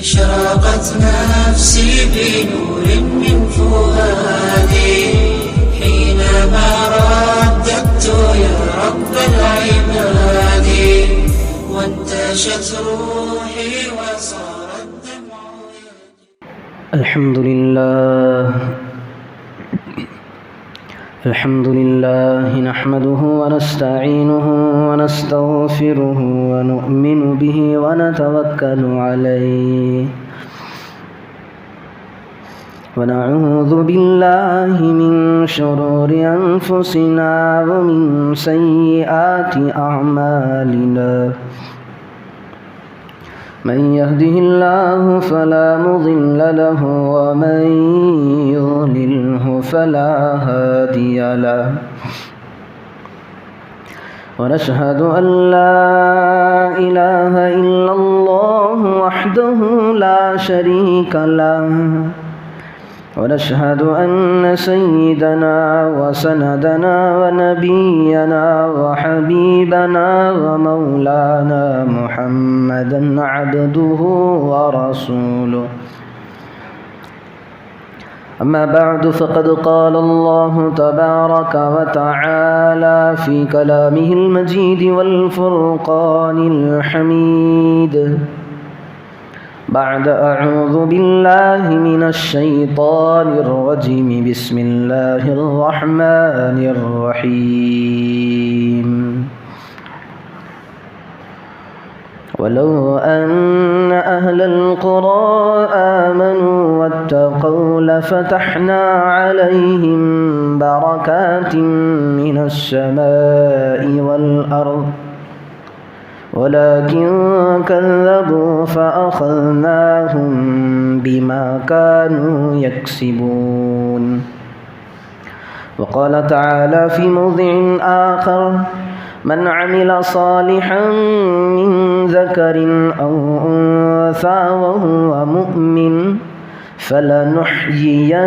أشرقت نفسي بنور من فؤادي حينما رددت يا رب العباد وانتشت روحي وصار الدمع الحمد لله نحمده ونستعينه ونستغفره ونؤمن به ونتوكل عليه ونعوذ بالله من شرور أنفسنا ومن سيئات أعمالنا من يهده الله فلا مضل له ومن يضلله فلا هادي له ونشهد أن لا إله إلا الله وحده لا شريك له ونشهد أن سيدنا وسندنا ونبينا وحبيبنا ومولانا محمدا عبده ورسوله أما بعد فقد قال الله تبارك وتعالى في كلامه المجيد والفرقان الحميد بعد أعوذ بالله من الشيطان الرجيم بسم الله الرحمن الرحيم ولو أن أهل القرى آمنوا واتقوا لفتحنا عليهم بركات من السماء والأرض ولكن كذبوا فأخذناهم بما كانوا يكسبون وقال تعالى في موضع آخر من عمل صالحا من ذكر أو أنثى وهو مؤمن فلنحيينه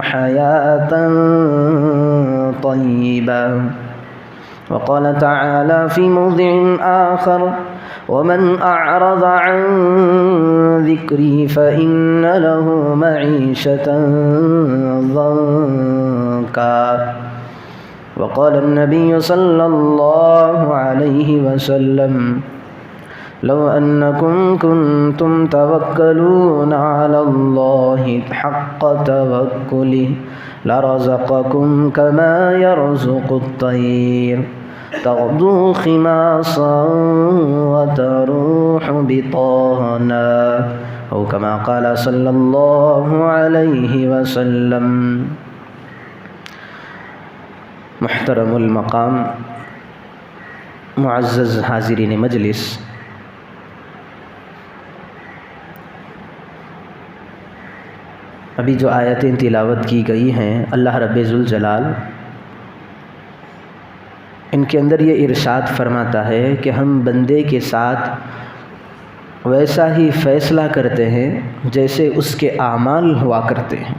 حياة طيبة وقال تعالى في موضع آخر ومن أعرض عن ذكري فإن له معيشة ضنكا وقال النبي صلى الله عليه وسلم لو أنكم كنتم توكلون على الله حق توكله لرزقكم كما يرزق الطير تغدو خماصا وتروح بطانا أو كما قال صلى الله عليه وسلم. محترم المقام، معزز حاضرین مجلس، ابھی جو آیتیں تلاوت کی گئی ہیں اللہ رب ذوالجلال ان کے اندر یہ ارشاد فرماتا ہے کہ ہم بندے کے ساتھ ویسا ہی فیصلہ کرتے ہیں جیسے اس کے اعمال ہوا کرتے ہیں.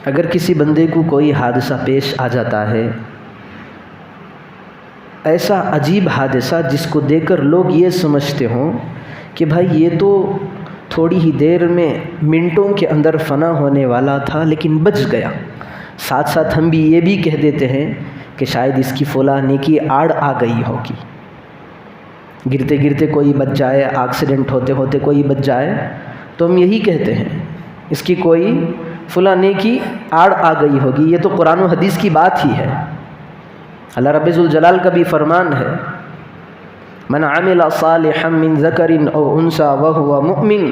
اگر کسی بندے کو کوئی حادثہ پیش آ جاتا ہے، ایسا عجیب حادثہ جس کو دیکھ کر لوگ یہ سمجھتے ہوں کہ بھائی یہ تو تھوڑی ہی دیر میں منٹوں کے اندر فنا ہونے والا تھا لیکن بچ گیا، ساتھ ساتھ ہم بھی یہ بھی کہہ دیتے ہیں کہ شاید اس کی فلاں کی آڑ آ گئی ہوگی، گرتے گرتے کوئی بچ جائے، ایکسیڈنٹ ہوتے ہوتے کوئی بچ جائے تو ہم یہی کہتے ہیں اس کی کوئی فلاں کی آڑ آ گئی ہوگی. یہ تو قرآن و حدیث کی بات ہی ہے. اللہ رب ذوالجلال کا بھی فرمان ہے من عمل صالحا من ذکر او انثى وهو مؤمن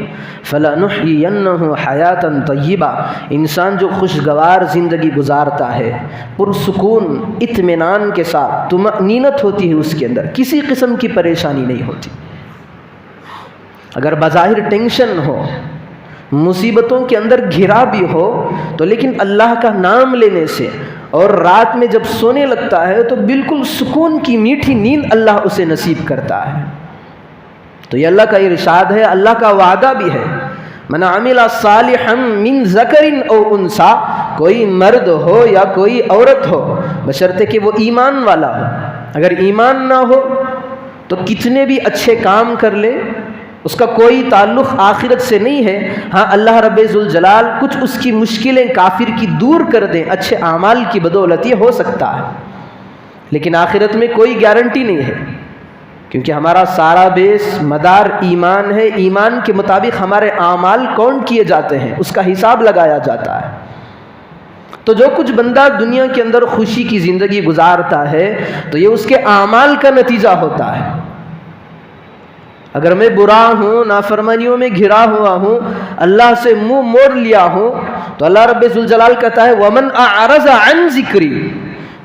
فلنحيينه حیاة طیبہ. انسان جو خوشگوار زندگی گزارتا ہے، پرسکون اطمینان کے ساتھ، طمأنینت ہوتی ہے اس کے اندر، کسی قسم کی پریشانی نہیں ہوتی. اگر بظاہر ٹینشن ہو، مصیبتوں کے اندر گھرا بھی ہو تو لیکن اللہ کا نام لینے سے اور رات میں جب سونے لگتا ہے تو بالکل سکون کی میٹھی نیند اللہ اسے نصیب کرتا ہے. تو یہ اللہ کا ارشاد ہے، اللہ کا وعدہ بھی ہے. من عمل صالحا من ذکر او انثى، کوئی مرد ہو یا کوئی عورت ہو، بشرطے کہ وہ ایمان والا ہو. اگر ایمان نہ ہو تو کتنے بھی اچھے کام کر لے اس کا کوئی تعلق آخرت سے نہیں ہے. ہاں اللہ رب ذوالجلال کچھ اس کی مشکلیں کافر کی دور کر دیں اچھے اعمال کی بدولت، یہ ہو سکتا ہے، لیکن آخرت میں کوئی گارنٹی نہیں ہے، کیونکہ ہمارا سارا بیس مدار ایمان ہے. ایمان کے مطابق ہمارے اعمال کاؤنٹ کیے جاتے ہیں، اس کا حساب لگایا جاتا ہے. تو جو کچھ بندہ دنیا کے اندر خوشی کی زندگی گزارتا ہے تو یہ اس کے اعمال کا نتیجہ ہوتا ہے. اگر میں برا ہوں، نافرمانیوں میں گھرا ہوا ہوں، اللہ سے منہ موڑ لیا ہوں، تو اللہ رب ذوالجلال کہتا ہے وَمَنْ أَعْرَضَ عَنْ ذِكْرِي،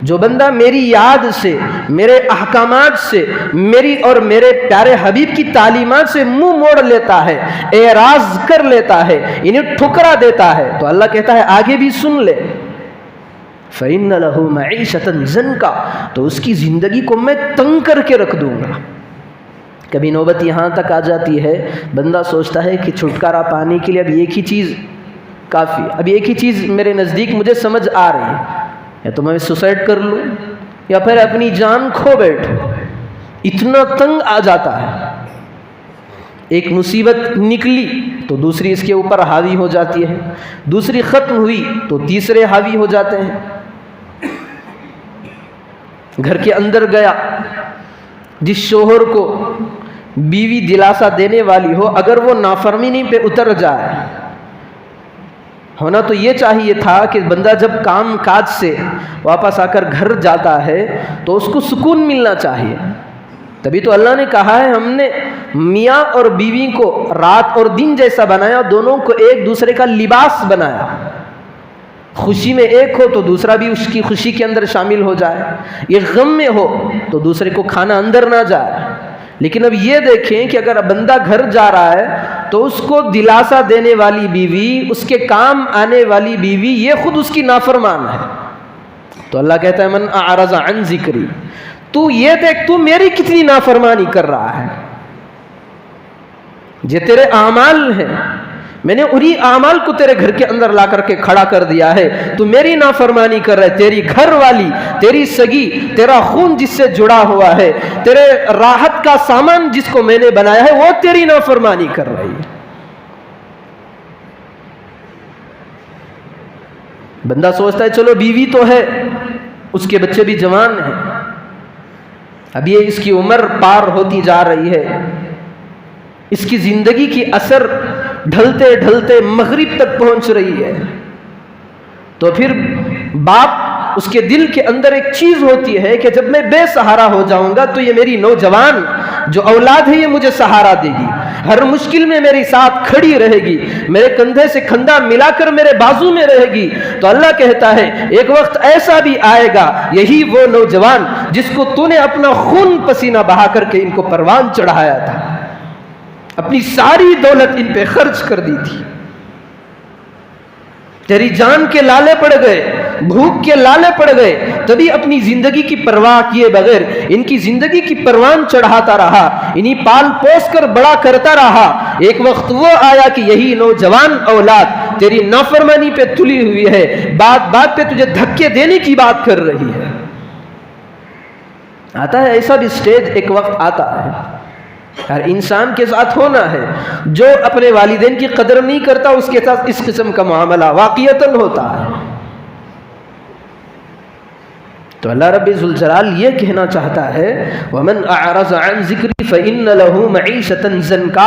جو بندہ میری یاد سے، میرے احکامات سے، میری اور میرے پیارے حبیب کی تعلیمات سے منہ موڑ لیتا ہے، اعراض کر لیتا ہے، انہیں ٹھکرا دیتا ہے، تو اللہ کہتا ہے آگے بھی سن لے، فَإِنَّ لَهُ مَعِيشَةً ضَنْكَ، تو اس کی زندگی کو میں تنگ کر کے رکھ دوں گا. کبھی نوبت یہاں تک آ جاتی ہے بندہ سوچتا ہے کہ چھٹکارا پانے کے لیے اب ایک ہی چیز کافی، اب ایک ہی چیز میرے نزدیک مجھے سمجھ آ رہی ہے، یا تو میں سوسائڈ کر لوں یا پھر اپنی جان کھو بیٹھوں. اتنا تنگ آ جاتا ہے. ایک مصیبت نکلی تو دوسری اس کے اوپر حاوی ہو جاتی ہے، دوسری ختم ہوئی تو تیسرے حاوی ہو جاتے ہیں. گھر کے اندر گیا، جس شوہر کو بیوی دلاسا دینے والی ہو، اگر وہ نافرمانی پہ اتر جائے، ہونا تو یہ چاہیے تھا کہ بندہ جب کام کاج سے واپس آ کر گھر جاتا ہے تو اس کو سکون ملنا چاہیے. تبھی تو اللہ نے کہا ہے ہم نے میاں اور بیوی کو رات اور دن جیسا بنایا، دونوں کو ایک دوسرے کا لباس بنایا. خوشی میں ایک ہو تو دوسرا بھی اس کی خوشی کے اندر شامل ہو جائے، یہ غم میں ہو تو دوسرے کو کھانا اندر نہ جائے. لیکن اب یہ دیکھیں کہ اگر بندہ گھر جا رہا ہے تو اس کو دلاسا دینے والی بیوی، اس کے کام آنے والی بیوی، یہ خود اس کی نافرمان ہے. تو اللہ کہتا ہے من اعرض عن ذکری، تو یہ دیکھ تو میری کتنی نافرمانی کر رہا ہے. یہ تیرے اعمال ہیں، میں نے انہی اعمال کو تیرے گھر کے اندر لا کر کے کھڑا کر دیا ہے، تو میری نافرمانی کر رہا ہے. تیری گھر والی، تیری سگی، تیرا خون جس سے جڑا ہوا ہے، تیرے راحت کا سامان جس کو میں نے بنایا ہے، وہ تیری نافرمانی کر رہی ہے. بندہ سوچتا ہے چلو بیوی تو ہے، اس کے بچے بھی جوان ہیں، اب یہ اس کی عمر پار ہوتی جا رہی ہے، اس کی زندگی کی اثر ڈھلتے ڈھلتے مغرب تک پہنچ رہی ہے. تو پھر باپ اس کے دل کے اندر ایک چیز ہوتی ہے کہ جب میں بے سہارا ہو جاؤں گا تو یہ میری نوجوان جو اولاد ہے یہ مجھے سہارا دے گی، ہر مشکل میں میری ساتھ کھڑی رہے گی، میرے کندھے سے کندھا ملا کر میرے بازو میں رہے گی. تو اللہ کہتا ہے ایک وقت ایسا بھی آئے گا، یہی وہ نوجوان جس کو تو نے اپنا خون پسینہ بہا کر کے ان کو پروان چڑھایا تھا، اپنی ساری دولت ان پہ خرچ کر دی تھی، تیری جان کے لالے پڑ گئے، بھوک کے لالے پڑ گئے، تبھی اپنی زندگی کی پرواہ کیے بغیر ان کی زندگی کی پروان چڑھاتا رہا، انہی پال پوس کر بڑا کرتا رہا. ایک وقت وہ آیا کہ یہی نوجوان اولاد تیری نافرمانی پہ تلی ہوئی ہے، بات بات پہ تجھے دھکے دینے کی بات کر رہی ہے. آتا ہے ایسا بھی سٹیج، ایک وقت آتا ہے ہر انسان کے ساتھ ہونا ہے، جو اپنے والدین کی قدر نہیں کرتا اس کے ساتھ اس قسم کا معاملہ واقعتاً ہوتا ہے. تو اللہ رب ذوالجلال یہ کہنا چاہتا ہے وَمَنْ أَعْرَضَ عَنْ ذِكْرِي فَإِنَّ لَهُ مَعِيشَةً ضَنْكَ.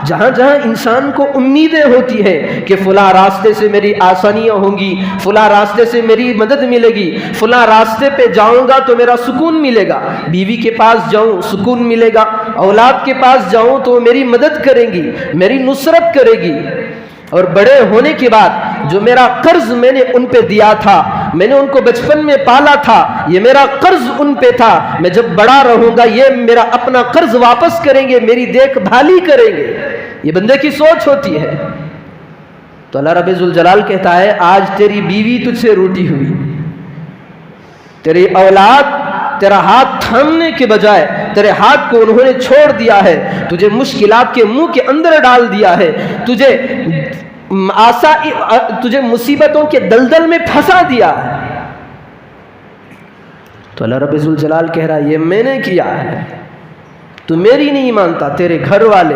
جہاں جہاں انسان کو امیدیں ہوتی ہے کہ فلاں راستے سے میری آسانیاں ہوں گی، فلاں راستے سے میری مدد ملے گی، فلاں راستے پہ جاؤں گا تو میرا سکون ملے گا، بیوی کے پاس جاؤں سکون ملے گا، اولاد کے پاس جاؤں تو میری مدد کریں گی، میری نصرت کرے گی، اور بڑے ہونے کے بعد جو میرا قرض میں نے ان پہ دیا تھا، میں نے ان کو بچپن میں پالا تھا، یہ میرا قرض ان پہ تھا، میں جب بڑا رہوں گا یہ میرا اپنا قرض واپس کریں گے، میری دیکھ بھالی کریں گے. یہ بندے کی سوچ ہوتی ہے. تو اللہ رب ذوالجلال کہتا ہے آج تیری بیوی تجھ سے روٹی ہوئی، تیری اولاد تیرا ہاتھ تھامنے کے بجائے تیرے ہاتھ کو انہوں نے چھوڑ دیا ہے، تجھے مشکلات کے منہ کے اندر ڈال دیا ہے، تجھے مصیبتوں کے دلدل میں پھنسا دیا ہے. تو اللہ رب ذوالجلال کہہ رہا ہے یہ میں نے کیا ہے، تو میری نہیں مانتا، تیرے گھر والے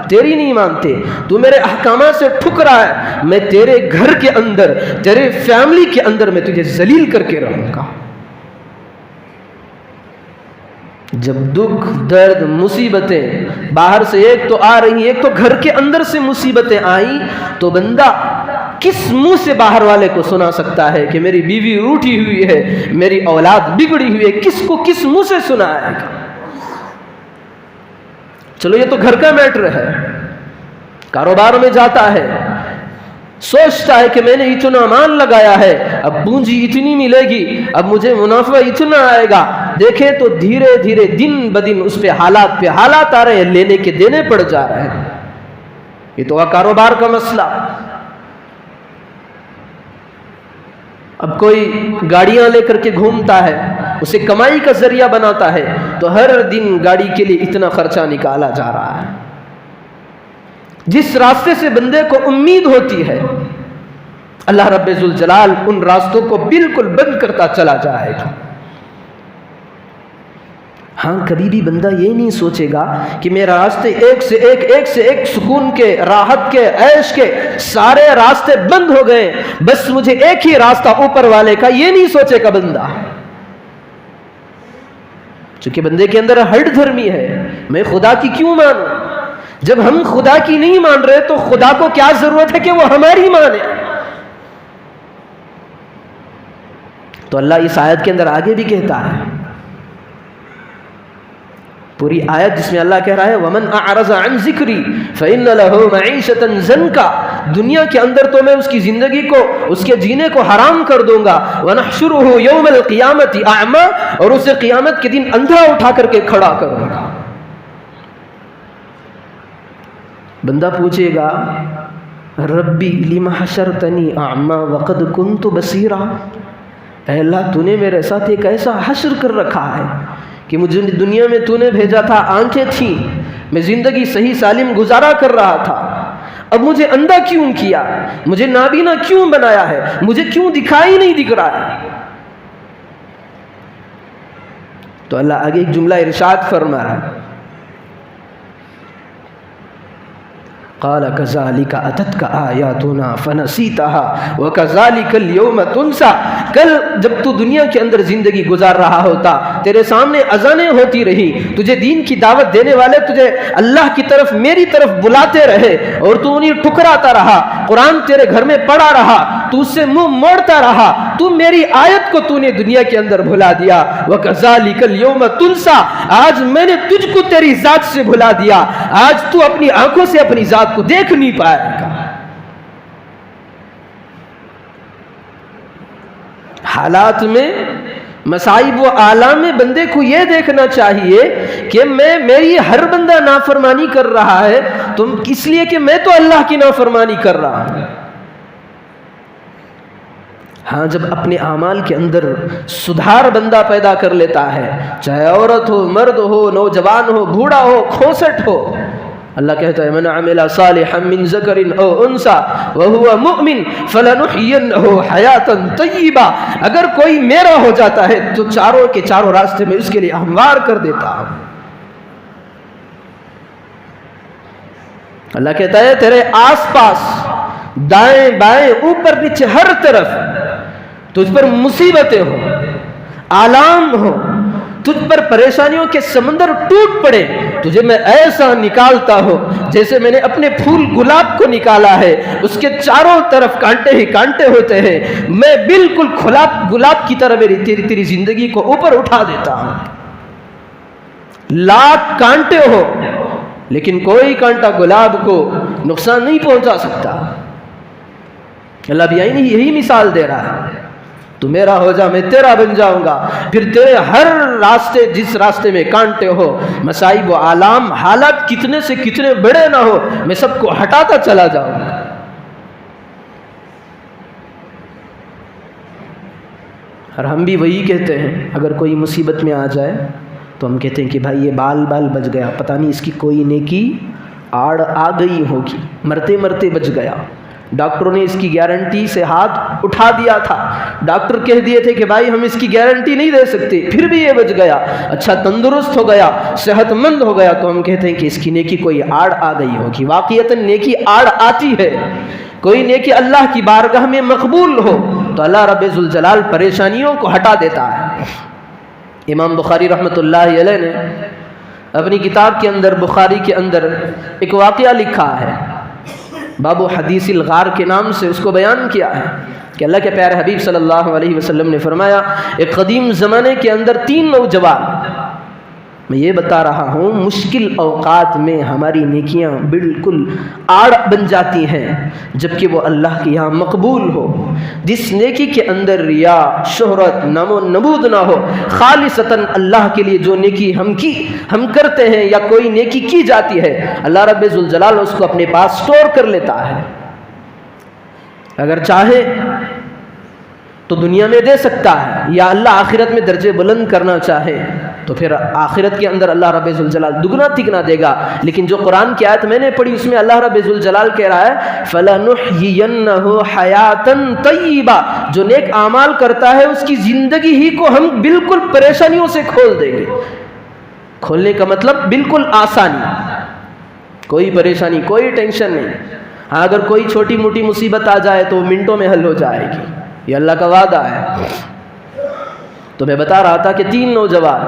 تیری نہیں مانتے، تو میرے احکامات سے ٹھکرا ہے، میں تیرے گھر کے اندر، تیرے فیملی کے اندر میں تجھے ذلیل کر کے رہوں گا۔ جب دکھ، درد، مصیبتیں باہر سے ایک تو آ رہی، ایک تو گھر کے اندر سے مصیبتیں آئیں، تو بندہ کس منہ سے باہر والے کو سنا سکتا ہے کہ میری بیوی روٹھی ہوئی ہے، میری اولاد بگڑی ہوئی ہے؟ کس کو کس منہ سے سنائے گا؟ چلو یہ تو گھر کا میٹر ہے، کاروبار میں جاتا ہے، سوچتا ہے کہ میں نے اتنا مال لگایا ہے، اب پونجی اتنی ملے گی، اب مجھے منافع اتنا آئے گا، دیکھیں تو دھیرے دھیرے دن بدن اس پہ حالات آ رہے ہیں، لینے کے دینے پڑ جا رہے ہیں۔ یہ تو کاروبار کا مسئلہ۔ اب کوئی گاڑیاں لے کر کے گھومتا ہے، اسے کمائی کا ذریعہ بناتا ہے، تو ہر دن گاڑی کے لیے اتنا خرچہ نکالا جا رہا ہے۔ جس راستے سے بندے کو امید ہوتی ہے، اللہ رب ذوالجلال ان راستوں کو بالکل بند کرتا چلا جائے گا۔ ہاں، کبھی بھی بندہ یہ نہیں سوچے گا کہ میرا راستے ایک سے ایک سکون کے، راحت کے، عیش کے سارے راستے بند ہو گئے، بس مجھے ایک ہی راستہ اوپر والے کا، یہ نہیں سوچے گا بندہ۔ چونکہ بندے کے اندر ہٹ دھرمی ہے، میں خدا کی کیوں مانوں؟ جب ہم خدا کی نہیں مان رہے تو خدا کو کیا ضرورت ہے کہ وہ ہماری مانے؟ تو اللہ اس آیت کے اندر آگے بھی کہتا ہے، پوری آیت جس میں اللہ کہہ رہا ہے وَمَنْ أَعْرَضَ عَنْ ذِكْرِي فَإِنَّ لَهُ مَعِيشَةً ضَنْكَ، دنیا کے اندر تو میں اس کی زندگی کو، اس کے جینے کو حرام کر دوں گا، وَنَحْشُرُهُ يَوْمَ الْقِيَامَةِ أَعْمَى، اور اسے قیامت کے دن اندھا اٹھا کر کے کھڑا کروں گا۔ بندہ پوچھے گا ربی لِمَ حَشَرْتَنِي أَعْمَى وَقَدْ كُنْتُ بَصِيرًا، اے اللہ تو نے میرے ساتھ ایک ایسا حشر کر رکھا ہے کہ مجھے دنیا میں تو نے بھیجا تھا، آنکھیں تھیں، میں زندگی صحیح سالم گزارا کر رہا تھا، اب مجھے اندھا کیوں کیا، مجھے نابینا کیوں بنایا ہے، مجھے کیوں دکھائی نہیں دکھ رہا ہے؟ تو اللہ آگے ایک جملہ ارشاد فرما رہا ہے، قال كذلك اتتك آیاتنا فنسیتها وكذلك اليوم تنسى، کل جب تو دنیا کے اندر زندگی گزار رہا ہوتا، تیرے سامنے اذانیں ہوتی رہی، تجھے دین کی دعوت دینے والے تجھے اللہ کی طرف، میری طرف بلاتے رہے، اور تو انہیں ٹھکراتا رہا، قرآن تیرے گھر میں پڑھا رہا، تو اس سے منہ موڑتا رہا، تو میری آیت کو تو نے دنیا کے اندر بھلا دیا، وَكَذَلِكَ الْيَوْمَ تُنْسَى، آج میں نے تجھ کو تیری ذات سے بھلا دیا، آج تو اپنی آنکھوں سے اپنی ذات کو دیکھ نہیں پائے گا۔ حالات میں، مصائب و آلام میں بندے کو یہ دیکھنا چاہیے کہ میری ہر بندہ نافرمانی کر رہا ہے، تم اس لیے کہ میں تو اللہ کی نافرمانی کر رہا ہوں۔ ہاں، جب اپنے اعمال کے اندر سدھار بندہ پیدا کر لیتا ہے، چاہے عورت ہو، مرد ہو، نوجوان ہو، بوڑھا ہو، کھوسٹ ہو، اللہ کہتا ہے من عمل صالحا من ذکر او انثى وهو مؤمن فلنحيينه حیاتا طیبہ، اگر کوئی میرا ہو جاتا ہے تو چاروں کے چاروں راستے میں اس کے لیے ہموار کر دیتا ہوں۔ اللہ کہتا ہے تیرے آس پاس، دائیں بائیں، اوپر نیچے، ہر طرف تجھ پر مصیبتیں ہو، آلام ہو، تجھ پر پریشانیوں کے سمندر ٹوٹ پڑے، تجھے میں ایسا نکالتا ہوں جیسے میں نے اپنے پھول گلاب کو نکالا ہے، اس کے چاروں طرف کانٹے ہی کانٹے ہوتے ہیں، میں بالکل گلاب کی طرح تیری زندگی کو اوپر اٹھا دیتا ہوں۔ لاکھ کانٹے ہو لیکن کوئی کانٹا گلاب کو نقصان نہیں پہنچا سکتا۔ اللہ بھی یہی مثال دے رہا ہے، تو میرا ہو جا، میں تیرا بن جاؤں گا، پھر تیرے ہر راستے، جس راستے میں کانٹے ہو، مصائب و آلام، حالات کتنے سے کتنے بڑے نہ ہو، میں سب کو ہٹاتا چلا جاؤں گا۔ اور ہم بھی وہی کہتے ہیں، اگر کوئی مصیبت میں آ جائے تو ہم کہتے ہیں کہ بھائی یہ بال بچ گیا، پتہ نہیں اس کی کوئی نیکی آڑ آ گئی ہوگی، مرتے مرتے بچ گیا، ڈاکٹروں نے اس کی گارنٹی سے ہاتھ اٹھا دیا تھا، ڈاکٹر کہہ دیے تھے کہ بھائی ہم اس کی گارنٹی نہیں دے سکتے، پھر بھی یہ بچ گیا، اچھا تندرست ہو گیا، صحت مند ہو گیا، تو ہم کہتے ہیں کہ اس کی نیکی کوئی آڑ آ گئی ہوگی۔ واقعتاً نیکی آڑ آتی ہے، کوئی نیکی اللہ کی بارگاہ میں مقبول ہو تو اللہ رب ذوالجلال پریشانیوں کو ہٹا دیتا ہے۔ امام بخاری رحمۃ اللہ علیہ نے اپنی کتاب کے اندر، بخاری کے اندر ایک واقعہ لکھا ہے، باب حدیث الغار کے نام سے اس کو بیان کیا ہے کہ اللہ کے پیارے حبیب صلی اللہ علیہ وسلم نے فرمایا، ایک قدیم زمانے کے اندر 3 نوجوان، میں یہ بتا رہا ہوں مشکل اوقات میں ہماری نیکیاں بالکل آڑ بن جاتی ہیں جبکہ وہ اللہ کے یہاں مقبول ہو۔ جس نیکی کے اندر ریا، شہرت، نام و نمود نہ ہو، خالصتاً اللہ کے لیے جو نیکی ہم کرتے ہیں یا کوئی نیکی کی جاتی ہے، اللہ رب ذوالجلال اس کو اپنے پاس سٹور کر لیتا ہے۔ اگر چاہے تو دنیا میں دے سکتا ہے، یا اللہ آخرت میں درجے بلند کرنا چاہے تو پھر آخرت کے اندر اللہ رب ذوالجلال دگنا تگنا دے گا۔ لیکن جو قرآن کی آیت میں نے پڑھی اس میں اللہ رب ذوالجلال کہہ رہا ہے فَلَنُحْيِيَنَّهُ حَيَاتًا طَيِّبَةً، جو نیک اعمال کرتا ہے اس کی زندگی ہی کو ہم بالکل پریشانیوں سے کھول دیں گے۔ کھولنے کا مطلب بالکل آسانی، کوئی پریشانی، کوئی ٹینشن نہیں۔ ہاں اگر کوئی چھوٹی موٹی مصیبت آ جائے تو منٹوں میں حل ہو جائے گی، یہ اللہ کا وعدہ ہے۔ تو میں بتا رہا تھا کہ 3 نوجوان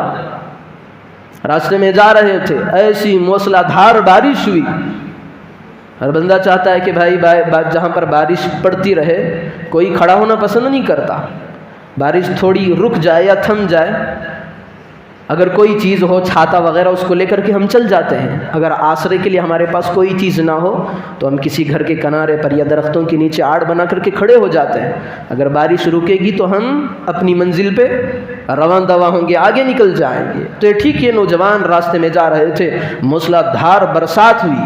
راستے میں جا رہے تھے، ایسی موسلا دھار بارش ہوئی۔ ہر بندہ چاہتا ہے کہ بھائی جہاں پر بارش پڑتی رہے، کوئی کھڑا ہونا پسند نہیں کرتا، بارش تھوڑی رک جائے یا تھم جائے، اگر کوئی چیز ہو چھاتا وغیرہ اس کو لے کر کے ہم چل جاتے ہیں۔ اگر آسرے کے لیے ہمارے پاس کوئی چیز نہ ہو تو ہم کسی گھر کے کنارے پر یا درختوں کے نیچے آڑ بنا کر کے کھڑے ہو جاتے ہیں۔ اگر بارش رکے گی تو ہم اپنی منزل پہ رواں دواں ہوں گے، آگے نکل جائیں گے۔ تو یہ ٹھیک یہ نوجوان راستے میں جا رہے تھے، موسلا دھار برسات ہوئی۔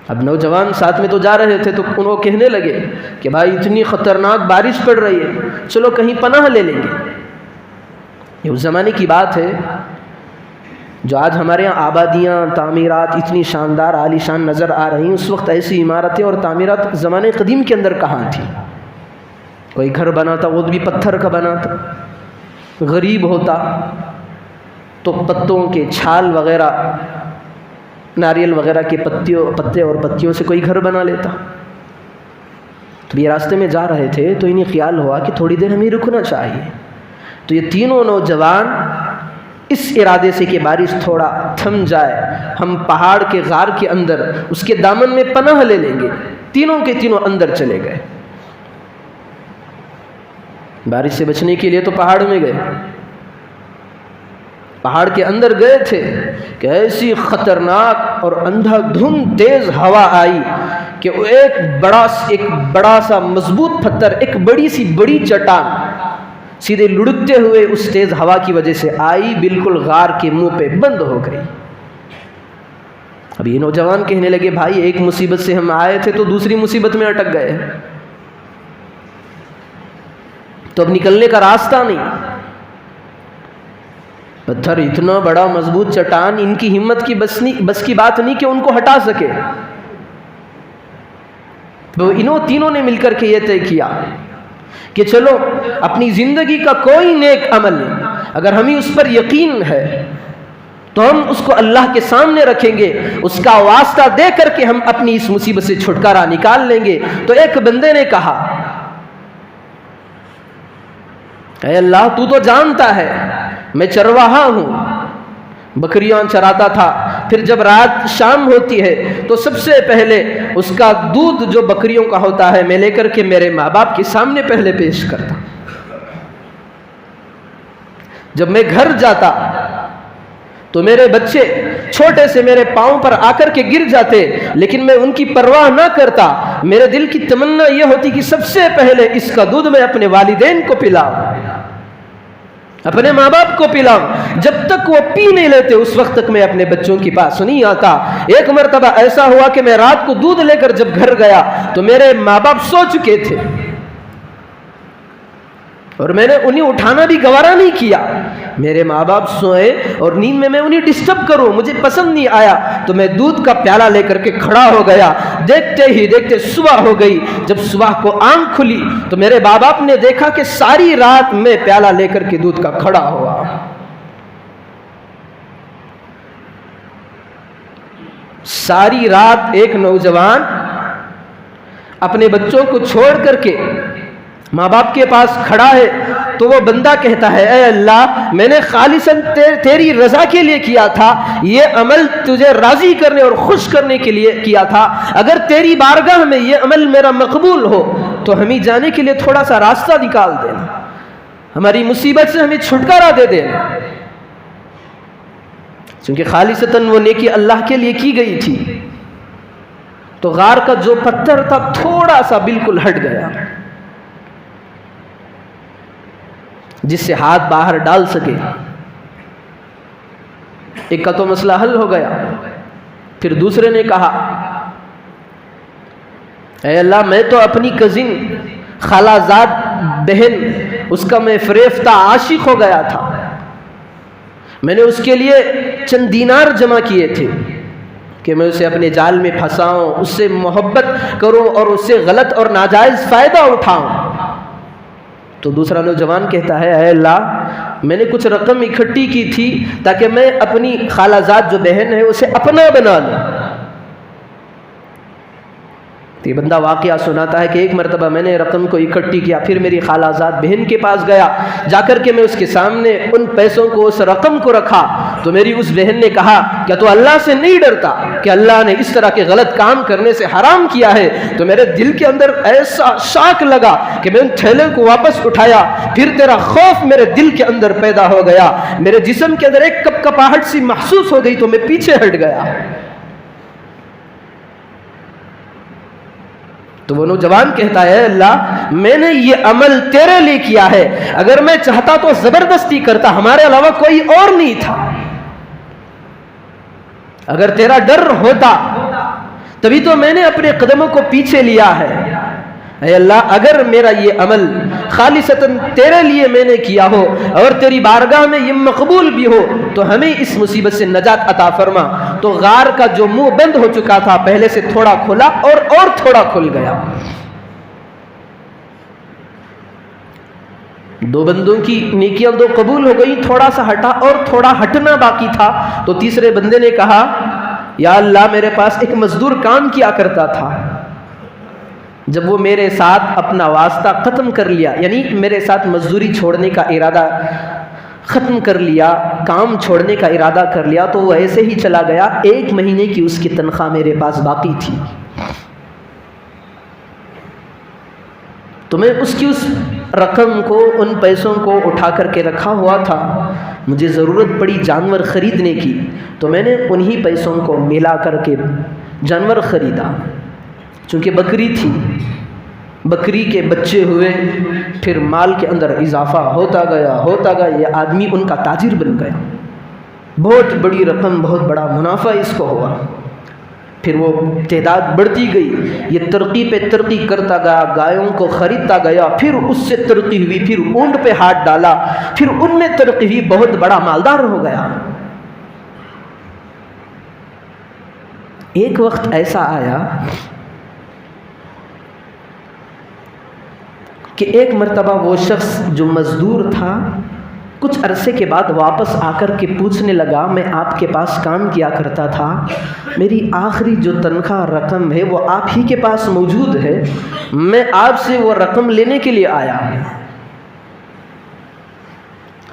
اب نوجوان ساتھ میں تو جا رہے تھے تو ان کو کہنے لگے کہ بھائی اتنی خطرناک بارش پڑ رہی ہے، چلو کہیں پناہ لے لیں گے۔ یہ اس زمانے کی بات ہے جو آج ہمارے یہاں آبادیاں، تعمیرات اتنی شاندار عالی شان نظر آ رہی ہیں، اس وقت ایسی عمارتیں اور تعمیرات زمانے قدیم کے اندر کہاں تھی؟ کوئی گھر بنا تھا وہ بھی پتھر کا بنا تھا، غریب ہوتا تو پتوں کے چھال وغیرہ، ناریل وغیرہ کے پتے اور پتیوں سے کوئی گھر بنا لیتا۔ تو یہ راستے میں جا رہے تھے تو انہیں خیال ہوا کہ تھوڑی دیر ہمیں رکنا چاہیے۔ تو یہ تینوں نوجوان اس ارادے سے کہ بارش تھوڑا تھم جائے، ہم پہاڑ کے غار کے اندر اس کے دامن میں پناہ لے لیں گے، تینوں کے تینوں اندر چلے گئے۔ بارش سے بچنے کے لیے تو پہاڑ میں گئے، پہاڑ کے اندر گئے تھے کہ ایسی خطرناک اور اندھا دھند تیز ہوا آئی کہ وہ ایک بڑا سا مضبوط پتھر، ایک بڑی چٹان سیدھے لڑکتے ہوئے اس تیز ہوا کی وجہ سے آئی، بالکل غار کے منہ پہ بند ہو گئی۔ اب یہ نوجوان کہنے لگے بھائی ایک مصیبت سے ہم آئے تھے تو دوسری مصیبت میں اٹک گئے، تو اب نکلنے کا راستہ نہیں۔ پتھر اتنا بڑا مضبوط چٹان، ان کی ہمت کی بس کی بات نہیں کہ ان کو ہٹا سکے۔ تو انہوں تینوں نے مل کر کے یہ طے کیا کہ چلو اپنی زندگی کا کوئی نیک عمل اگر ہمیں اس پر یقین ہے تو ہم اس کو اللہ کے سامنے رکھیں گے، اس کا واسطہ دے کر کے ہم اپنی اس مصیبت سے چھٹکارا نکال لیں گے۔ تو ایک بندے نے کہا اے اللہ تو جانتا ہے میں چرواہا ہوں، بکریاں چراتا تھا، پھر جب رات شام ہوتی ہے تو سب سے پہلے اس کا دودھ جو بکریوں کا ہوتا ہے میں لے کر کے میرے ماں باپ کے سامنے پہلے پیش کرتا۔ جب میں گھر جاتا تو میرے بچے چھوٹے سے میرے پاؤں پر آ کر کے گر جاتے، لیکن میں ان کی پرواہ نہ کرتا۔ میرے دل کی تمنا یہ ہوتی کہ سب سے پہلے اس کا دودھ میں اپنے والدین کو پلاؤں، اپنے ماں باپ کو پلاؤں۔ جب تک وہ پی نہیں لیتے اس وقت تک میں اپنے بچوں کے پاس نہیں آتا۔ ایک مرتبہ ایسا ہوا کہ میں رات کو دودھ لے کر جب گھر گیا تو میرے ماں باپ سو چکے تھے، اور میں نے انہیں اٹھانا بھی گوارا نہیں کیا. میرے ماں باپ سوئے اور نیند میں انہیں ڈسٹرب کروں مجھے پسند نہیں آیا, تو میں دودھ کا پیالہ لے کر کے کھڑا ہو گیا. دیکھتے ہی دیکھتے صبح ہو گئی. جب صبح کو آنکھ کھلی تو میرے ماں باپ نے دیکھا کہ ساری رات میں پیالہ لے کر کے دودھ کا کھڑا ہوا. ساری رات ایک نوجوان اپنے بچوں کو چھوڑ کر کے ماں باپ کے پاس کھڑا ہے, تو وہ بندہ کہتا ہے اے اللہ میں نے خالصاً تیری رضا کے لیے کیا تھا, یہ عمل تجھے راضی کرنے اور خوش کرنے کے لیے کیا تھا. اگر تیری بارگاہ میں یہ عمل میرا مقبول ہو تو ہمیں جانے کے لیے تھوڑا سا راستہ نکال دینا, ہماری مصیبت سے ہمیں چھٹکارا دے دینا. چونکہ خالصتاً وہ نیکی اللہ کے لیے کی گئی تھی, تو غار کا جو پتھر تھا تھوڑا سا بالکل ہٹ گیا, جس سے ہاتھ باہر ڈال سکے. ایک کا تو مسئلہ حل ہو گیا. پھر دوسرے نے کہا اے اللہ میں تو اپنی کزن خالہ زاد بہن اس کا میں فریفتہ عاشق ہو گیا تھا, میں نے اس کے لیے چند دینار جمع کیے تھے کہ میں اسے اپنے جال میں پھنساؤں, اس سے محبت کروں اور اس سے غلط اور ناجائز فائدہ اٹھاؤں. تو دوسرا نوجوان کہتا ہے اے اللہ میں نے کچھ رقم اکٹھی کی تھی تاکہ میں اپنی خالہ زاد جو بہن ہے اسے اپنا بنا لوں. تو یہ بندہ واقعہ سناتا ہے کہ ایک مرتبہ میں نے رقم کو اکٹھی کیا, پھر میری خالہ زاد بہن کے پاس گیا, جا کر کے میں اس کے سامنے ان پیسوں کو اس رقم کو رکھا, تو میری اس بہن نے کہا کیا تو اللہ سے نہیں ڈرتا کہ اللہ نے اس طرح کے غلط کام کرنے سے حرام کیا ہے. تو میرے دل کے اندر ایسا شاک لگا کہ میں ان تھیلے کو واپس اٹھایا, پھر تیرا خوف میرے دل کے اندر پیدا ہو گیا, میرے جسم کے اندر ایک کپکپاہٹ سی محسوس ہو گئی, تو میں پیچھے ہٹ گیا. تو وہ نوجوان کہتا ہے اللہ میں نے یہ عمل تیرے لیے کیا ہے, اگر میں چاہتا تو زبردستی کرتا, ہمارے علاوہ کوئی اور نہیں تھا. اگر تیرا ڈر ہوتا تبھی تو میں نے اپنے قدموں کو پیچھے لیا ہے. اے اللہ اگر میرا یہ عمل خالصتاً تیرے لیے میں نے کیا ہو اور تیری بارگاہ میں یہ مقبول بھی ہو تو ہمیں اس مصیبت سے نجات عطا فرما. تو غار کا جو منہ بند ہو چکا تھا پہلے سے تھوڑا کھلا اور تھوڑا کھل گیا. دو بندوں کی نیکیاں دو قبول ہو گئی, تھوڑا سا ہٹا اور تھوڑا ہٹنا باقی تھا. تو تیسرے بندے نے کہا یا اللہ میرے پاس ایک مزدور کام کیا کرتا تھا, جب وہ میرے ساتھ اپنا واسطہ ختم کر لیا, یعنی میرے ساتھ مزدوری چھوڑنے کا ارادہ ختم کر لیا, کام چھوڑنے کا ارادہ کر لیا, تو وہ ایسے ہی چلا گیا. 1 مہینے کی اس کی تنخواہ میرے پاس باقی تھی, تو میں اس کی اس رقم کو ان پیسوں کو اٹھا کر کے رکھا ہوا تھا. مجھے ضرورت پڑی جانور خریدنے کی, تو میں نے انہی پیسوں کو ملا کر کے جانور خریدا. چونکہ بکری تھی, بکری کے بچے ہوئے, پھر مال کے اندر اضافہ ہوتا گیا, یہ آدمی ان کا تاجر بن گیا. بہت بڑی رقم, بہت بڑا منافع اس کو ہوا. پھر وہ تعداد بڑھتی گئی, یہ ترقی پہ ترقی کرتا گیا, گایوں کو خریدتا گیا, پھر اس سے ترقی ہوئی, پھر اونٹ پہ ہاتھ ڈالا, پھر ان میں ترقی ہوئی, بہت بڑا مالدار ہو گیا. ایک وقت ایسا آیا کہ ایک مرتبہ وہ شخص جو مزدور تھا کچھ عرصے کے بعد واپس آ کر کے پوچھنے لگا میں آپ کے پاس کام کیا کرتا تھا, میری آخری جو تنخواہ رقم ہے وہ آپ ہی کے پاس موجود ہے, میں آپ سے وہ رقم لینے کے لیے آیا ہوں.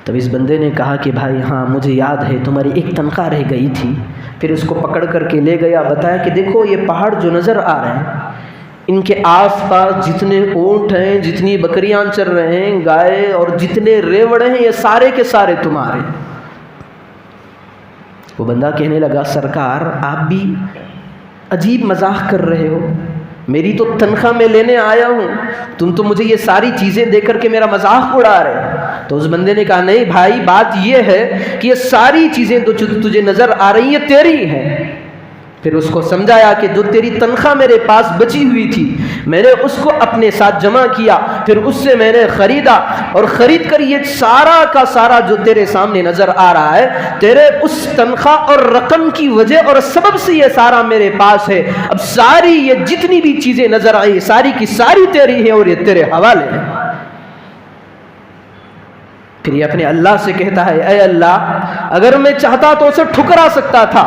تب اس بندے نے کہا کہ بھائی ہاں مجھے یاد ہے تمہاری ایک تنخواہ رہ گئی تھی. پھر اس کو پکڑ کر کے لے گیا, بتایا کہ دیکھو یہ پہاڑ جو نظر آ رہے ہیں ان کے آس پاس جتنے اونٹ ہیں, جتنی بکریاں چر رہے ہیں, گائے اور جتنے ریوڑے ہیں, یہ سارے کے سارے تمہارے. وہ بندہ کہنے لگا سرکار آپ بھی عجیب مزاح کر رہے ہو, میری تو تنخواہ میں لینے آیا ہوں, تم تو مجھے یہ ساری چیزیں دے کر کے میرا مذاق اڑا رہے. تو اس بندے نے کہا نہیں بھائی بات یہ ہے کہ یہ ساری چیزیں تو تجھے نظر آ رہی ہیں تیری ہیں, پھر اس کو سمجھایا کہ جو تیری تنخواہ میرے پاس بچی ہوئی تھی میں نے اس کو اپنے ساتھ جمع کیا، پھر اس سے میں نے خریدا، اور خرید کر یہ سارا کا سارا جو تیرے سامنے نظر آ رہا ہے تیرے اس تنخواہ اور رقم کی وجہ اور سبب سے یہ سارا میرے پاس ہے۔ اب ساری یہ جتنی بھی چیزیں نظر آئی ساری کی ساری تیری ہیں اور یہ تیرے حوالے ہیں۔ پھر یہ اپنے اللہ سے کہتا ہے اے اللہ اگر میں چاہتا تو اسے ٹھکرا سکتا تھا،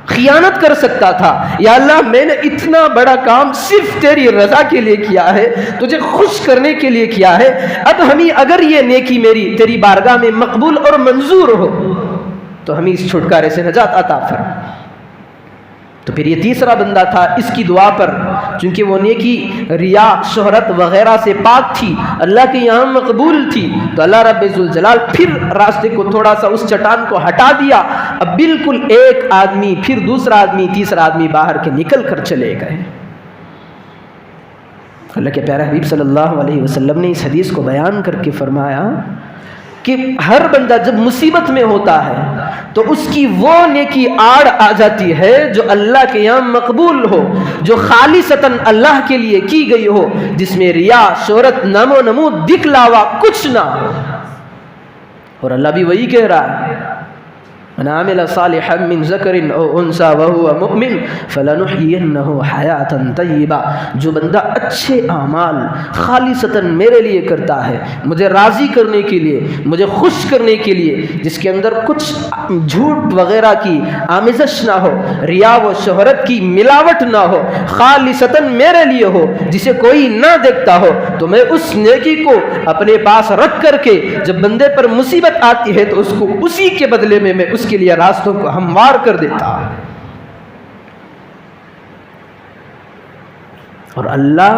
خیانت کر سکتا تھا، یا اللہ میں نے اتنا بڑا کام صرف تیری رضا کے لیے کیا ہے، تجھے خوش کرنے کے لیے کیا ہے، اب ہمیں اگر یہ نیکی میری تیری بارگاہ میں مقبول اور منظور ہو تو ہمیں اس چھٹکارے سے نجات عطا فرما۔ تو پھر یہ تیسرا بندہ تھا، اس کی دعا پر چونکہ وہ نیکی ریا شہرت وغیرہ سے پاک تھی، اللہ کے یہاں مقبول تھی، تو اللہ رب ذوالجلال پھر راستے کو تھوڑا سا اس چٹان کو ہٹا دیا، اب بالکل ایک آدمی پھر دوسرا آدمی تیسرا آدمی باہر کے نکل کر چلے گئے۔ اللہ کے پیارے حبیب صلی اللہ علیہ وسلم نے اس حدیث کو بیان کر کے فرمایا کہ ہر بندہ جب مصیبت میں ہوتا ہے تو اس کی وہ نیکی آڑ آ جاتی ہے جو اللہ کے یہاں مقبول ہو، جو خالصتاً اللہ کے لیے کی گئی ہو، جس میں ریا شہرت نام و نمود دکھلاوا کچھ نہ ہو۔ اور اللہ بھی وہی کہہ رہا ہے من عمل صالحا من ذکر او انثى وهو مؤمن فلنحيينه حیاة طیبہ، جو بندہ اچھے اعمال خالصتاً میرے لیے کرتا ہے، مجھے راضی کرنے کے لیے، مجھے خوش کرنے کے لیے، جس کے اندر کچھ جھوٹ وغیرہ کی آمیزش نہ ہو، ریا و شہرت کی ملاوٹ نہ ہو، خالصتاً میرے لیے ہو، جسے کوئی نہ دیکھتا ہو، تو میں اس نیکی کو اپنے پاس رکھ کر کے جب بندے پر مصیبت آتی ہے تو اس کو اسی کے بدلے میں اس کے لیے راستوں کو ہموار کر دیتا۔ اور اللہ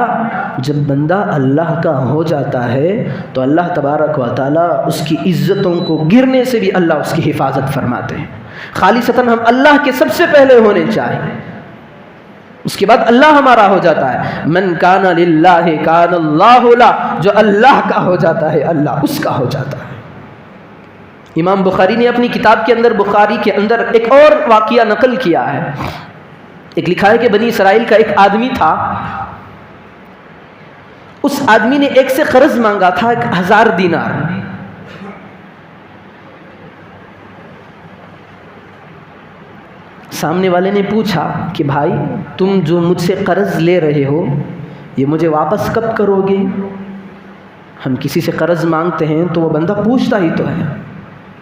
جب بندہ اللہ کا ہو جاتا ہے تو اللہ تبارک و تعالی اس کی عزتوں کو گرنے سے بھی اللہ اس کی حفاظت فرماتے ہیں۔ خالصتاً ہم اللہ کے سب سے پہلے ہونے چاہیے، اس کے بعد اللہ ہمارا ہو جاتا ہے۔ من کان للہ کان اللہ لہ، جو اللہ کا ہو جاتا ہے اللہ اس کا ہو جاتا ہے۔ امام بخاری نے اپنی کتاب کے اندر بخاری کے اندر ایک اور واقعہ نقل کیا ہے۔ ایک لکھا ہے کہ بنی اسرائیل کا ایک آدمی تھا، اس آدمی نے ایک سے قرض مانگا تھا 1000 دینار۔ سامنے والے نے پوچھا کہ بھائی تم جو مجھ سے قرض لے رہے ہو یہ مجھے واپس کب کرو گے؟ ہم کسی سے قرض مانگتے ہیں تو وہ بندہ پوچھتا ہی تو ہے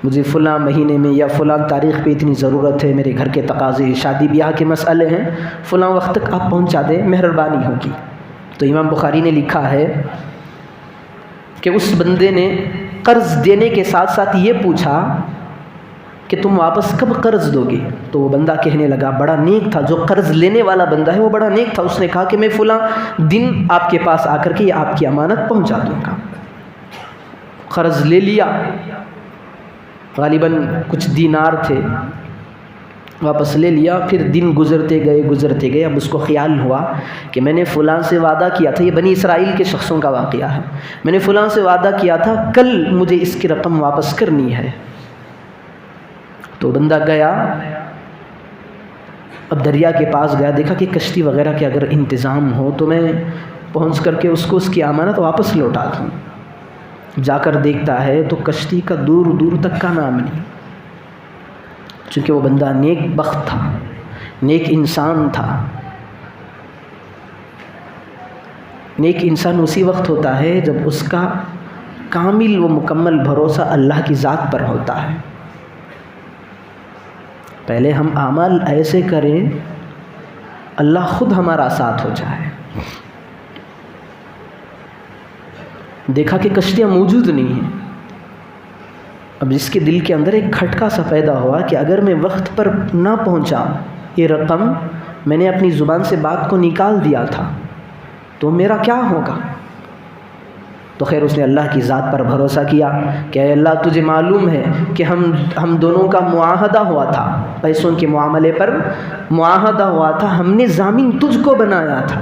مجھے فلاں مہینے میں یا فلاں تاریخ پہ اتنی ضرورت ہے، میرے گھر کے تقاضے شادی بیاہ کے مسئلے ہیں، فلاں وقت تک آپ پہنچا دیں مہربانی ہوگی۔ تو امام بخاری نے لکھا ہے کہ اس بندے نے قرض دینے کے ساتھ ساتھ یہ پوچھا کہ تم واپس کب قرض دو گے؟ تو وہ بندہ کہنے لگا، بڑا نیک تھا جو قرض لینے والا بندہ ہے وہ بڑا نیک تھا، اس نے کہا کہ میں فلاں دن آپ کے پاس آ کر کے یہ آپ کی امانت پہنچا دوں گا۔ قرض لے لیا، غالباً کچھ دینار تھے، واپس لے لیا، پھر دن گزرتے گئے، اب اس کو خیال ہوا کہ میں نے فلاں سے وعدہ کیا تھا، یہ بنی اسرائیل کے شخصوں کا واقعہ ہے، میں نے فلاں سے وعدہ کیا تھا کل مجھے اس کی رقم واپس کرنی ہے۔ تو بندہ گیا، اب دریا کے پاس گیا، دیکھا کہ کشتی وغیرہ کے اگر انتظام ہو تو میں پہنچ کر کے اس کو اس کی امانت واپس لوٹا دوں۔ جا کر دیکھتا ہے تو کشتی کا دور دور تک کا نام نہیں، چونکہ وہ بندہ نیک بخت تھا، نیک انسان تھا۔ نیک انسان اسی وقت ہوتا ہے جب اس کا کامل و مکمل بھروسہ اللہ کی ذات پر ہوتا ہے۔ پہلے ہم اعمال ایسے کریں اللہ خود ہمارا ساتھ ہو جائے۔ دیکھا کہ کشتیاں موجود نہیں ہیں، اب جس کے دل کے اندر ایک کھٹکا سا پیدا ہوا کہ اگر میں وقت پر نہ پہنچا، یہ رقم میں نے اپنی زبان سے بات کو نکال دیا تھا تو میرا کیا ہوگا؟ تو خیر اس نے اللہ کی ذات پر بھروسہ کیا کہ اے اللہ تجھے معلوم ہے کہ ہم دونوں کا معاہدہ ہوا تھا، پیسوں کے معاملے پر معاہدہ ہوا تھا، ہم نے ضامن تجھ کو بنایا تھا،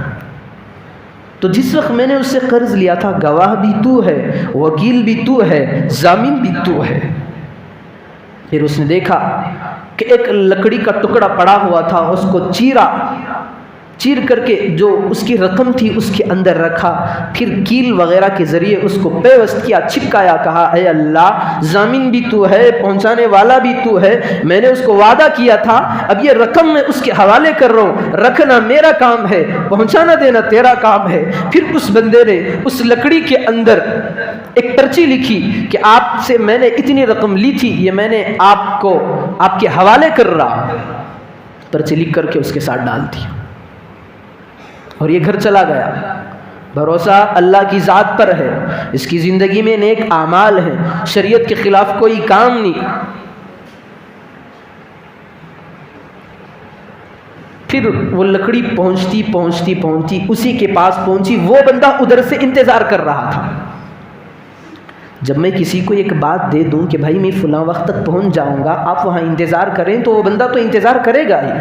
تو جس وقت میں نے اس سے قرض لیا تھا گواہ بھی تو ہے، وکیل بھی تو ہے، ضامن بھی تو ہے۔ پھر اس نے دیکھا کہ ایک لکڑی کا ٹکڑا پڑا ہوا تھا، اس کو چیر کر کے جو اس کی رقم تھی اس کے اندر رکھا، پھر کیل وغیرہ کے ذریعے اس کو پیوست کیا، چھپکایا، کہا اے اللہ ضامن بھی تو ہے، پہنچانے والا بھی تو ہے، میں نے اس کو وعدہ کیا تھا، اب یہ رقم میں اس کے حوالے کر رہا ہوں، رکھنا میرا کام ہے، پہنچانا دینا تیرا کام ہے۔ پھر اس بندے نے اس لکڑی کے اندر ایک پرچی لکھی کہ آپ سے میں نے اتنی رقم لی تھی، یہ میں نے آپ کو آپ کے حوالے کر رہا، پرچی لکھ کر کے اس کے ساتھ ڈال دی اور یہ گھر چلا گیا۔ بھروسہ اللہ کی ذات پر ہے، اس کی زندگی میں نیک اعمال ہیں، شریعت کے خلاف کوئی کام نہیں۔ پھر وہ لکڑی پہنچتی اسی کے پاس پہنچی، وہ بندہ ادھر سے انتظار کر رہا تھا۔ جب میں کسی کو ایک بات دے دوں کہ بھائی میں فلاں وقت تک پہنچ جاؤں گا، آپ وہاں انتظار کریں، تو وہ بندہ تو انتظار کرے گا ہی۔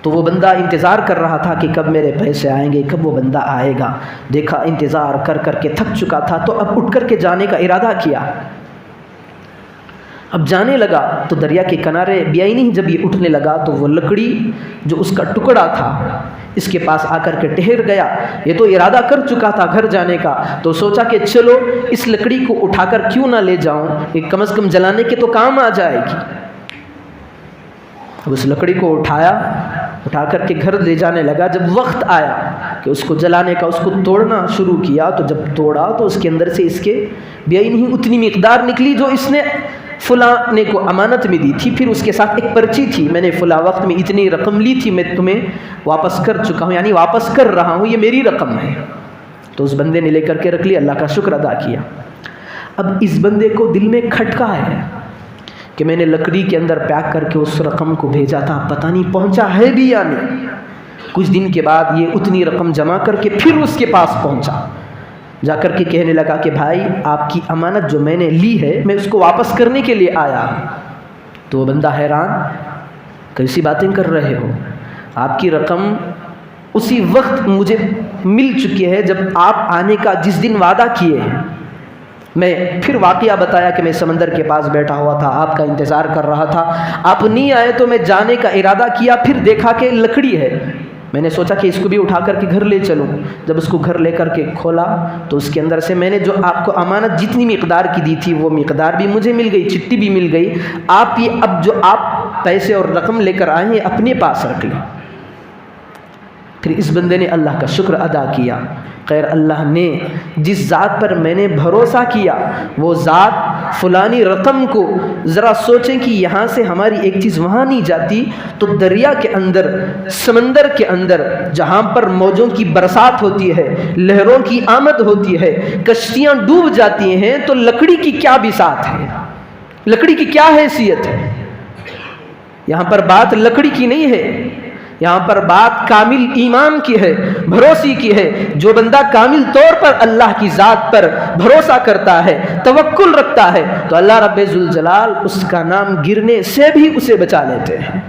تو وہ بندہ انتظار کر رہا تھا کہ کب میرے پیسے آئیں گے، کب وہ بندہ آئے گا۔ دیکھا انتظار کر کر کے تھک چکا تھا، تو اب اٹھ کر کے جانے کا ارادہ کیا۔ اب جانے لگا تو دریا کے کنارے بیائی نہیں، جب یہ اٹھنے لگا تو وہ لکڑی جو اس کا ٹکڑا تھا اس کے پاس آ کر کے ٹھہر گیا۔ یہ تو ارادہ کر چکا تھا گھر جانے کا، تو سوچا کہ چلو اس لکڑی کو اٹھا کر کیوں نہ لے جاؤں، یہ کم از کم جلانے کے تو کام آ جائے گی۔ اب اس لکڑی کو اٹھا کر کے گھر لے جانے لگا۔ جب وقت آیا کہ اس کو جلانے کا، اس کو توڑنا شروع کیا، تو جب توڑا تو اس کے اندر سے اس کے بیائی نہیں اتنی مقدار نکلی جو اس نے فلاں نے کو امانت میں دی تھی۔ پھر اس کے ساتھ ایک پرچی تھی، میں نے فلاں وقت میں اتنی رقم لی تھی، میں تمہیں واپس کر چکا ہوں، یعنی واپس کر رہا ہوں، یہ میری رقم ہے۔ تو اس بندے نے لے کر کے رکھ لی، اللہ کا شکر ادا کیا۔ اب اس بندے کو دل میں کھٹکا ہے کہ میں نے لکڑی کے اندر پیک کر کے اس رقم کو بھیجا تھا، پتہ نہیں پہنچا ہے بھی یا نہیں۔ کچھ دن کے بعد یہ اتنی رقم جمع کر کے پھر اس کے پاس پہنچا، جا کر کے کہنے لگا کہ بھائی آپ کی امانت جو میں نے لی ہے میں اس کو واپس کرنے کے لیے آیا ہوں۔ تو وہ بندہ حیران، کیسی باتیں کر رہے ہو، آپ کی رقم اسی وقت مجھے مل چکی ہے جب آپ آنے کا جس دن وعدہ کیے ہیں۔ میں پھر واقعہ بتایا کہ میں سمندر کے پاس بیٹھا ہوا تھا، آپ کا انتظار کر رہا تھا، آپ نہیں آئے تو میں جانے کا ارادہ کیا، پھر دیکھا کہ لکڑی ہے، میں نے سوچا کہ اس کو بھی اٹھا کر کے گھر لے چلوں۔ جب اس کو گھر لے کر کے کھولا تو اس کے اندر سے میں نے جو آپ کو امانت جتنی مقدار کی دی تھی وہ مقدار بھی مجھے مل گئی، چٹھی بھی مل گئی۔ آپ یہ اب جو آپ پیسے اور رقم لے کر آئے ہیں اپنے پاس رکھ لیں۔ پھر اس بندے نے اللہ کا شکر ادا کیا، خیر اللہ نے جس ذات پر میں نے بھروسہ کیا وہ ذات فلانی رقم کو، ذرا سوچیں کہ یہاں سے ہماری ایک چیز وہاں نہیں جاتی تو دریا کے اندر، سمندر کے اندر جہاں پر موجوں کی برسات ہوتی ہے، لہروں کی آمد ہوتی ہے، کشتیاں ڈوب جاتی ہیں، تو لکڑی کی کیا بساط ہے، لکڑی کی کیا حیثیت ہے۔ یہاں پر بات لکڑی کی نہیں ہے، یہاں پر بات کامل ایمان کی ہے، بھروسے کی ہے۔ جو بندہ کامل طور پر اللہ کی ذات پر بھروسہ کرتا ہے، توکل رکھتا ہے، تو اللہ رب ذوالجلال اس کا نام گرنے سے بھی اسے بچا لیتے ہیں،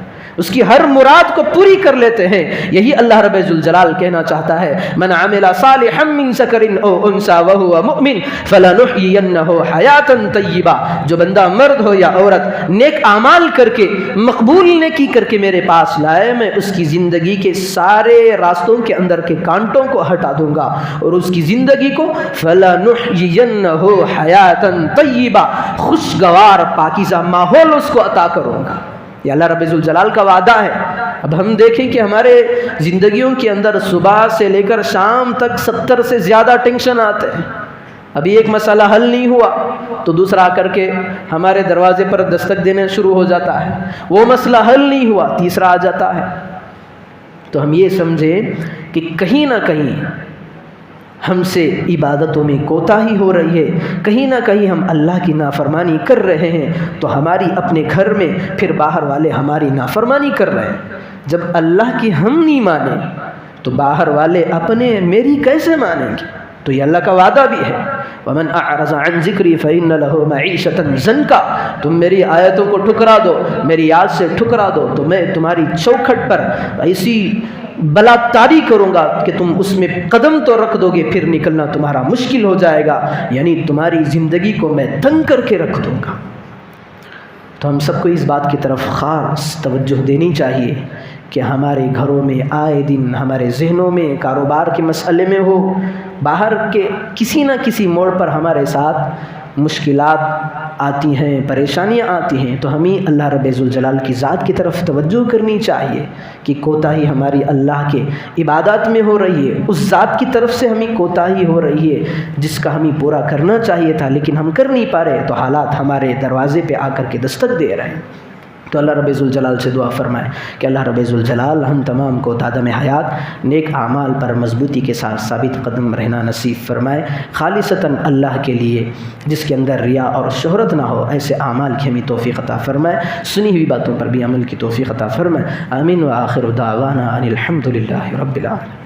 اس کی ہر مراد کو پوری کر لیتے ہیں۔ یہی اللہ رب ذوالجلال کہنا چاہتا ہے، من عمل صالحا من ذکر او انثى وهو مؤمن فلنحيينه حیاتا طیبہ۔ جو بندہ مرد ہو یا عورت نیک اعمال کر کے، مقبول نیکی کر کے میرے پاس لائے، میں اس کی زندگی کے سارے راستوں کے اندر کے کانٹوں کو ہٹا دوں گا اور اس کی زندگی کو فلنحيينه حیاتا طیبہ، خوشگوار پاکیزہ ماحول اس کو عطا کروں گا۔ یہ اللہ رب ذوالجلال کا وعدہ ہے۔ اب ہم دیکھیں کہ ہمارے زندگیوں کے اندر صبح سے لے کر شام تک 70 سے زیادہ ٹینشن آتے ہیں۔ ابھی ایک مسئلہ حل نہیں ہوا تو دوسرا آ کر کے ہمارے دروازے پر دستک دینے شروع ہو جاتا ہے، وہ مسئلہ حل نہیں ہوا تیسرا آ جاتا ہے۔ تو ہم یہ سمجھیں کہ کہیں نہ کہیں ہم سے عبادتوں میں کوتاہی ہو رہی ہے، کہیں نہ کہیں ہم اللہ کی نافرمانی کر رہے ہیں، تو ہماری اپنے گھر میں پھر باہر والے ہماری نافرمانی کر رہے ہیں۔ جب اللہ کی ہم نہیں مانیں تو باہر والے اپنے میری کیسے مانیں گے؟ تو یہ اللہ کا وعدہ بھی ہے، وَمَنْ أَعْرَضَ عَنْ ذِكْرِي فَإِنَّ لَهُ مَعِيشَةً ضَنْكًا۔ تم میری آیتوں کو ٹھکرا دو، میری یاد سے ٹھکرا دو تو میں تمہاری چوکھٹ پر ایسی بلا طاری کروں گا کہ تم اس میں قدم تو رکھ دو گے، پھر نکلنا تمہارا مشکل ہو جائے گا، یعنی تمہاری زندگی کو میں تنگ کر کے رکھ دوں گا۔ تو ہم سب کو اس بات کی طرف خاص توجہ دینی چاہیے کہ ہمارے گھروں میں آئے دن ہمارے ذہنوں میں کاروبار کے مسئلے میں ہو، باہر کے کسی نہ کسی موڑ پر ہمارے ساتھ مشکلات آتی ہیں، پریشانیاں آتی ہیں، تو ہمیں اللہ رب ذوالجلال کی ذات کی طرف توجہ کرنی چاہیے کہ کوتاہی ہماری اللہ کے عبادات میں ہو رہی ہے، اس ذات کی طرف سے ہمیں کوتاہی ہو رہی ہے جس کا ہمیں پورا کرنا چاہیے تھا لیکن ہم کر نہیں پا رہے، تو حالات ہمارے دروازے پہ آ کر کے دستک دے رہے ہیں۔ تو اللہ رب ذوالجلال سے دعا فرمائے کہ اللہ رب ذوالجلال ہم تمام کو دادم حیات نیک اعمال پر مضبوطی کے ساتھ ثابت قدم رہنا نصیب فرمائے، خالصتاً اللہ کے لیے، جس کے اندر ریا اور شہرت نہ ہو، ایسے اعمال کی ہمیں توفیق عطا فرمائے، سنی ہوئی باتوں پر بھی عمل کی توفیق عطا فرمائے۔ آمین۔ وآخر دعوانا ان الحمد للہ رب العالمین۔